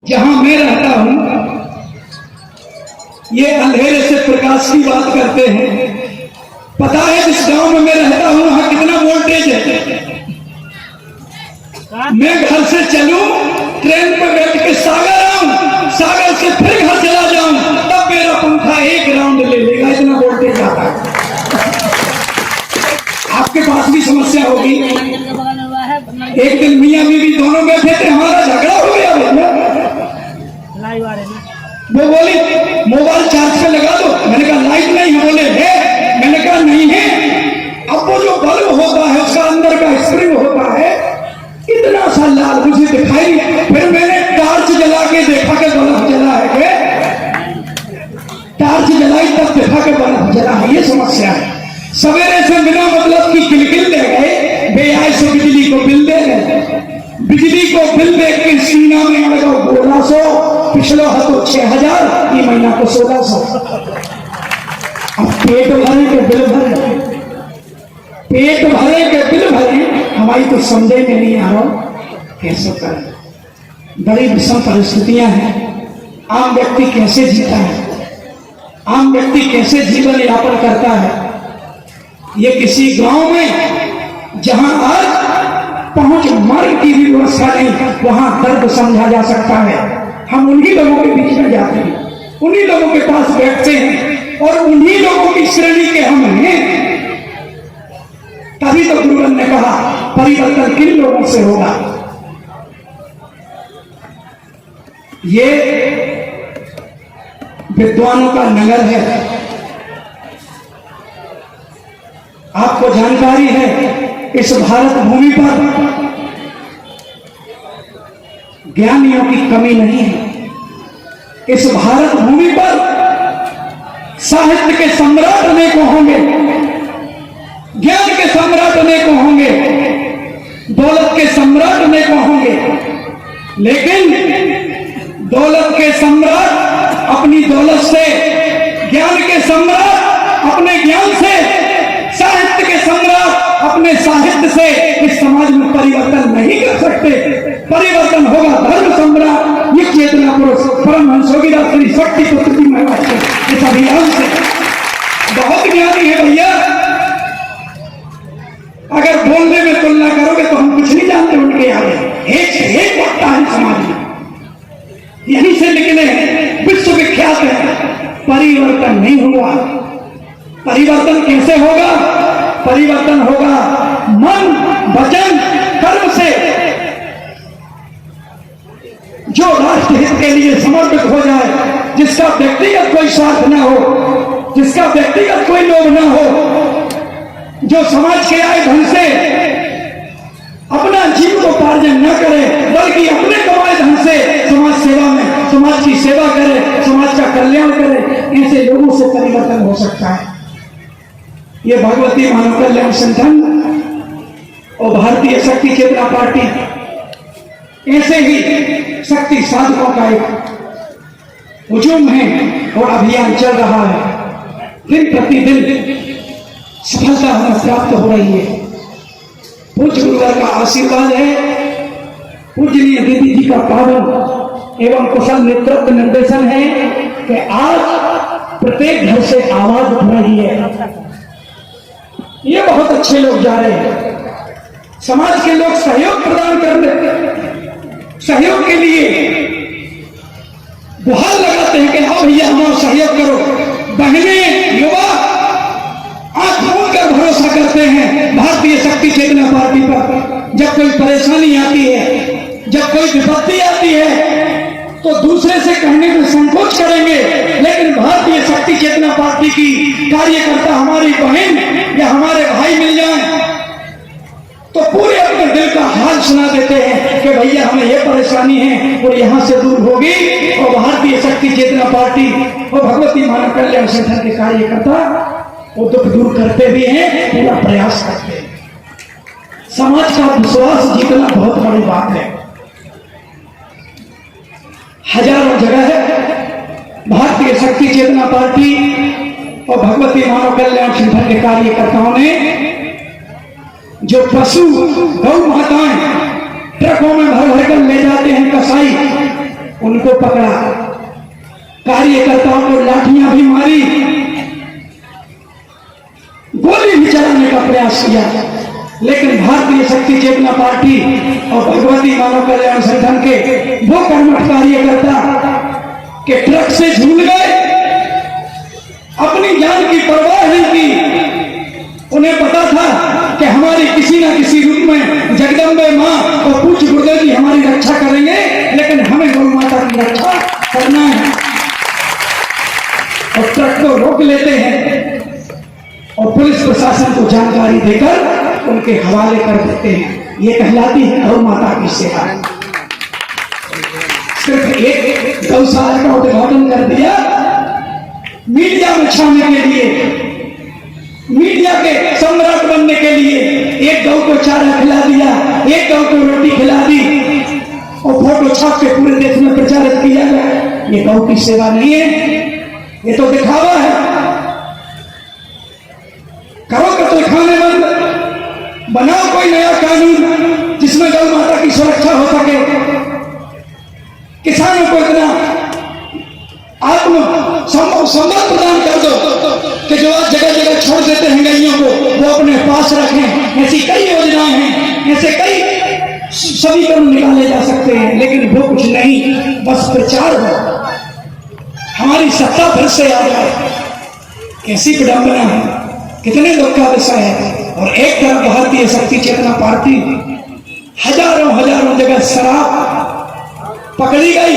जहां मैं रहता हूं, ये अंधेरे से प्रकाश की बात करते हैं। पता है जिस गांव में मैं रहता हूं वहां कितना वोल्टेज है। मैं घर से चलूं, ट्रेन पर बैठ के सागर आऊं, सागर से फिर घर चला जाऊं, तब मेरा पंखा एक राउंड ले लेगा, इतना वोल्टेज आता है। आपके पास भी समस्या होगी। एक दिन मियां बीवी दोनों बैठे थे, हमारा झगड़ा हो गया भैया। वो बोली मोबाइल चार्ज पे लगा दो, मैंने कहा लाइट नहीं है, बोले है, मैंने कहा नहीं है। अब वो जो बल्ब होता है उसका अंदर का स्प्रिंग होता है, इतना सा लाल मुझे दिखाई। फिर मैंने टार्च जला के देखा कि बल्ब जला है, के टार्च जलाई तब देखा कि बल्ब जला है। ये समस्या है। सवेरे से बिना मतलब की किलकिल दे गए, बेआई से बिजली को बिल दे गए। बिजली को बिल दे के सीना में आ गया 1600, पिछले हफ्तों 6000, ये महीना को 1600। अब पेट भरे के बिल भरे, पेट भरे के बिल भरे, हमारी तो समझे में नहीं आ रहा कैसे करें। बड़ी विषम परिस्थितियां हैं। आम व्यक्ति कैसे जीता है, आम व्यक्ति कैसे जीवन यापन करता है। ये किसी गांव में जहां आज पहुंच मार्ग की भी व्यवस्था नहीं, वहां दर्द समझा जा सकता है। हम उन्हीं लोगों के बीच में जाते हैं, उन्हीं लोगों के पास बैठते हैं और उन्हीं लोगों की श्रेणी के हम हैं। तभी तो गुरुवन ने कहा परिवर्तन किन लोगों से होगा। ये विद्वानों का नगर है। आपको जानकारी है इस भारत भूमि पर ज्ञानियों की कमी नहीं है। इस भारत भूमि पर साहित्य के सम्राट अनेकों होंगे, ज्ञान के सम्राट अनेकों होंगे, दौलत के सम्राट अनेकों होंगे, लेकिन दौलत के सम्राट अपनी दौलत से, ज्ञान के सम्राट अपने ज्ञान से, साहित्य के सम्राट अपने साहित्य से इस समाज में परिवर्तन नहीं कर सकते। परिवर्तन होगा धर्म सम्राट, ये चेतना पुरुष परमहंस योगीदास श्री शक्ति पुत्र जी महाराज के इस अभियान से। बहुत ज्ञानी है भैया, अगर बोलने में तुलना करोगे तो हम कुछ नहीं जानते उनके आगे। एक वक्ता है समाज में, यहीं से निकले हैं, विश्वविख्यात है। परिवर्तन नहीं हुआ। परिवर्तन कैसे होगा? परिवर्तन होगा मन, वचन, कर्म से। जो राष्ट्र हित के लिए समर्पित हो जाए, जिसका व्यक्तिगत कोई स्वार्थ न हो, जिसका व्यक्तिगत कोई लोभ न हो, जो समाज के आय धन से अपना जीवनोपार्जन न करे, बल्कि अपने कमाए धन से समाज सेवा में समाज की सेवा करे, समाज का कल्याण करे, ऐसे लोगों से परिवर्तन हो सकता है। ये भगवती मानव कल्याण संगठन और भारतीय शक्ति चेतना पार्टी ऐसे ही शक्ति साधकों का एक हुजूम है और अभियान चल रहा है। दिन प्रतिदिन सफलता हमें प्राप्त हो रही है। पूज्य गुरुवर का आशीर्वाद है, पूजनीय दीदी जी का पावन एवं कुशल नेतृत्व निर्देशन है कि आज प्रत्येक घर से आवाज उठ रही है। ये बहुत अच्छे लोग जा रहे हैं। समाज के लोग सहयोग प्रदान कर देते हैं, सहयोग के लिए गुहार लगाते हैं कि आओ भैया हमारा सहयोग करो। बहने, युवा आंख खोल कर भरोसा करते हैं भारतीय शक्ति चेतना पार्टी पर। जब कोई परेशानी आती है, जब कोई विपत्ति आती है, तो दूसरे से कहने में संकोच करेंगे, लेकिन भारतीय शक्ति चेतना पार्टी की कार्यकर्ता हमारी बहन या हमारे भाई मिल जाएं तो पूरे अपने दिल का हाल सुना देते हैं कि भैया हमें यह परेशानी है और यहां से दूर होगी। और भारतीय शक्ति चेतना पार्टी और भगवती मानव कल्याण संगठन के कार्यकर्ता वो दुख दूर करते भी हैं, पूरा प्रयास करते हैं। समाज का विश्वास जीतना बहुत बड़ी बात है। हजारों जगह है भारतीय शक्ति चेतना पार्टी और भगवती मानव कल्याण संगठन के कार्यकर्ताओं ने जो पशु गौ माताएं ट्रकों में भर भर कर ले जाते हैं कसाई, उनको पकड़ा, कार्यकर्ताओं को लाठियां भी मारी, गोली भी चलाने का प्रयास किया, लेकिन भारतीय शक्ति चेतना पार्टी और भगवती मानव कल्याण संगठन के वो कर्मठ कार्यकर्ता के ट्रक से झूल गए, अपनी जान की परवाह नहीं की। उन्हें पता था कि हमारी किसी न किसी रूप में जगदम्बे माँ और पूज्य गुरुदेव जी हमारी रक्षा करेंगे, लेकिन हमें गौ माता की रक्षा करना है। और ट्रक को रोक लेते हैं और पुलिस प्रशासन को जानकारी देकर उनके हवाले कर देते हैं। ये कहलाती है गौ माता की सेवा। सिर्फ एक गौशाला का उद्घाटन कर दिया मीडिया में छाने के लिए, मीडिया के सम्राट बनने के लिए। एक गौ को चारा खिला दिया, एक गौ को रोटी खिला दी और फोटो छाप के पूरे देश में प्रचारित किया गया। ये गौ की सेवा नहीं है, ये तो दिखावा है। करो कत्ल खाने बंद, बनाओ कोई नया कानून जिसमें गौ माता की सुरक्षा हो सके। किसानों को इतना आत्म संबल प्रदान कर दो कि जो आज जगह जगह छोड़ देते हैं गैयों को, वो अपने पास रखें। ऐसी कई योजनाएं हैं, ऐसे कई समीकरण निकाले जा सकते हैं, लेकिन वो कुछ नहीं, बस प्रचार हो। हमारी सत्ता फिर से आ जाए, कैसी विडंबना है, कितने दुख का विषय है। और एक तरफ भारतीय शक्ति चेतना पार्टी हजारों हजारों जगह शराब पकड़ी गई।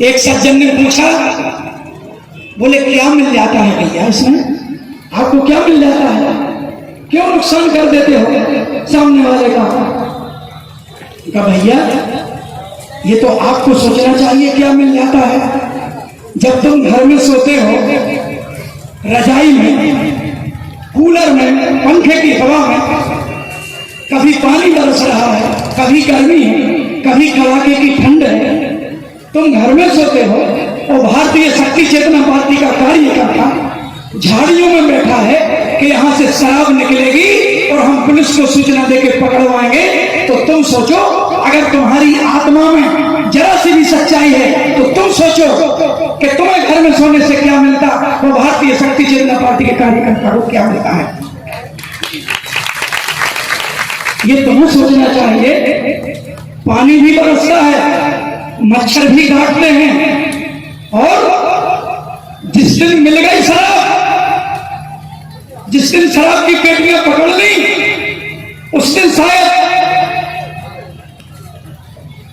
एक सज्जन ने पूछा, बोले क्या मिल जाता है भैया इसमें, आपको क्या मिल जाता है, क्यों नुकसान कर देते हो सामने वाले का। कहा भैया ये तो आपको सोचना चाहिए क्या मिल जाता है। जब तुम घर में सोते हो, रजाई में, कूलर में, पंखे की हवा में, कभी पानी बरस रहा है, कभी गर्मी है, कभी कड़ाके की ठंड है, तुम घर में सोते हो और भारतीय शक्ति चेतना पार्टी का कार्यकर्ता झाड़ियों में बैठा है कि यहां से शराब निकलेगी और हम पुलिस को सूचना देकर पकड़वाएंगे। तो तुम सोचो, अगर तुम्हारी आत्मा में जरा सी भी सच्चाई है तो तुम सोचो कि तुम्हें घर में सोने से क्या मिलता, वो भारतीय शक्ति चेतना पार्टी के कार्यकर्ता को क्या मिलता है। ये तुम्हें सोचना चाहिए। पानी भी बरसता है, मच्छर भी काटते हैं, और जिस दिन मिल गई शराब, जिस दिन शराब की पेटियां पकड़ ली, उस दिन शायद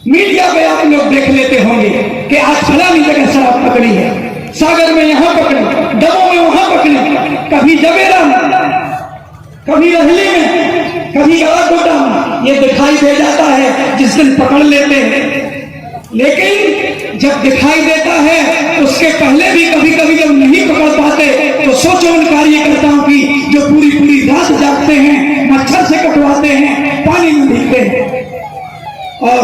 मीडिया पे आप लोग देख लेते होंगे कि आज फलानी जगह शराब पकड़ी है, सागर में यहां पकड़ी, दमोह में वहां पकड़ी, कभी जबेरा में, कभी रहली में, कभी गलाकोटा में। ये दिखाई दे जाता है जिस दिन पकड़ लेते हैं। लेकिन जब दिखाई देता है उसके पहले भी कभी कभी जब नहीं पकड़ पाते तो सोचो उन कार्यकर्ताओं की जो पूरी पूरी रात जागते हैं, मच्छर से कटवाते हैं, पानी में भीगते हैं। और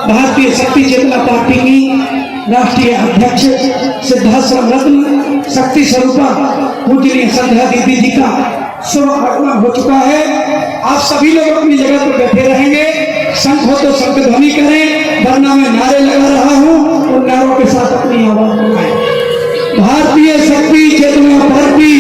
भारतीय शक्ति चेतना पार्टी की राष्ट्रीय अध्यक्ष सिद्धाश्रम रत्न शक्ति स्वरूपा पूजनीय संध्या दीदी जी का शुभ आगमन हो चुका है। आप सभी लोग अपनी जगह पर बैठे रहेंगे, शंख हो तो शंख ध्वनि करें, वरना मैं नारे लगा रहा हूं और नारों के साथ अपनी आवाज लगाएं। भारतीय शक्ति चेतना पार्टी